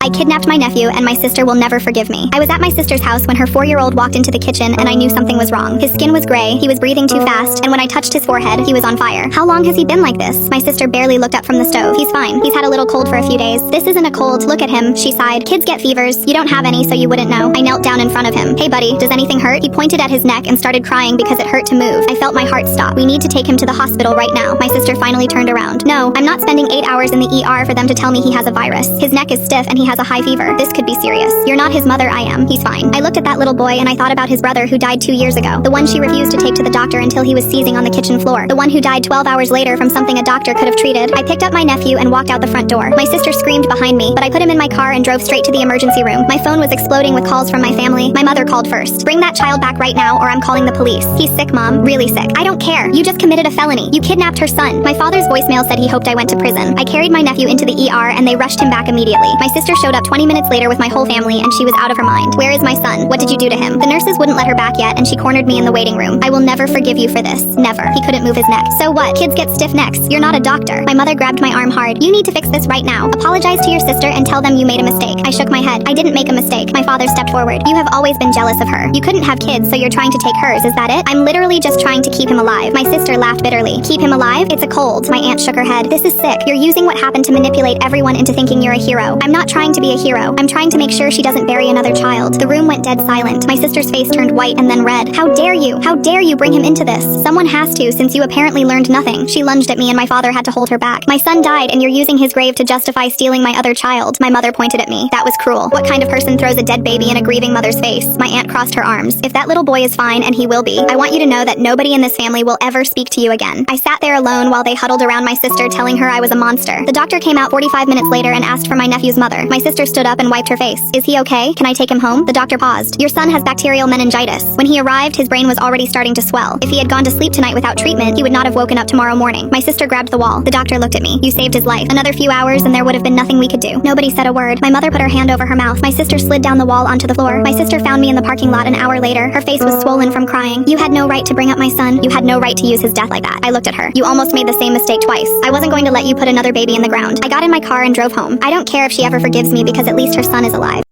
I kidnapped my nephew, and my sister will never forgive me. I was at my sister's house when her 4-year-old walked into the kitchen, and I knew something was wrong. His skin was gray, he was breathing too fast, and when I touched his forehead, he was on fire. How long has he been like this? My sister barely looked up from the stove. He's fine. He's had a little cold for a few days. This isn't a cold. Look at him, she sighed. Kids get fevers. You don't have any, so you wouldn't know. I knelt down in front of him. Hey buddy, does anything hurt? He pointed at his neck and started crying because it hurt to move. I felt my heart stop. We need to take him to the hospital right now. My sister finally turned around. No, I'm not spending 8 hours in the ER for them to tell me he has a virus. His neck is stiff and he has a high fever. This could be serious. You're not his mother, I am. He's fine. I looked at that little boy and I thought about his brother who died 2 years ago. The one she refused to take to the doctor until he was seizing on the kitchen floor. The one who died 12 hours later from something a doctor could have treated. I picked up my nephew and walked out the front door. My sister screamed behind me, but I put him in my car and drove straight to the emergency room. My phone was exploding with calls from my family. My mother called first. Bring that child back right now or I'm calling the police. He's sick, Mom. Really sick. I don't care. You just committed a felony. You kidnapped her son. My father's voicemail said he hoped I went to prison. I carried my nephew into the ER and they rushed him back immediately. My sister showed up 20 minutes later with my whole family and she was out of her mind. Where is my son? What did you do to him? The nurses wouldn't let her back yet and she cornered me in the waiting room. I will never forgive you for this. Never. He couldn't move his neck. So what? Kids get stiff necks. You're not a doctor. My mother grabbed my arm hard. You need to fix this right now. Apologize to your sister and tell them you made a mistake. I shook my head. I didn't make a mistake. My father stepped forward. You have always been jealous of her. You couldn't have kids, so you're trying to take hers. Is that it? I'm literally just trying to keep him alive. My sister laughed bitterly. Keep him alive? It's a cold. My aunt shook her head. This is sick. You're using what happened to manipulate everyone into thinking you're a hero. I'm not trying to be a hero. I'm trying to make sure she doesn't bury another child. The room went dead silent. My sister's face turned white and then red. How dare you? How dare you bring him into this? Someone has to, since you apparently learned nothing. She lunged at me and my father had to hold her back. My son died and you're using his grave to justify stealing my other child. My mother pointed at me. That was cruel. What kind of person throws a dead baby in a grieving mother's face? My aunt crossed her arms. If that little boy is fine, and he will be, I want you to know that nobody in this family will ever speak to you again. I sat there alone while they huddled around my sister telling her I was a monster. The doctor came out 45 minutes later and asked for my nephew's mother. My sister stood up and wiped her face. Is he okay? Can I take him home? The doctor paused. Your son has bacterial meningitis. When he arrived, his brain was already starting to swell. If he had gone to sleep tonight without treatment, he would not have woken up tomorrow morning. My sister grabbed the wall. The doctor looked at me. You saved his life. Another few hours and there would have been nothing we could do. Nobody said a word. My mother put her hand over her mouth. My sister slid down the wall onto the floor. My sister found me in the parking lot an hour later. Her face was swollen from crying. You had no right to bring up my son. You had no right to use his death like that. I looked at her. You almost made the same mistake twice. I wasn't going to let you put another baby in the ground. I got in my car and drove home. I don't care if she ever forgives me because at least her son is alive.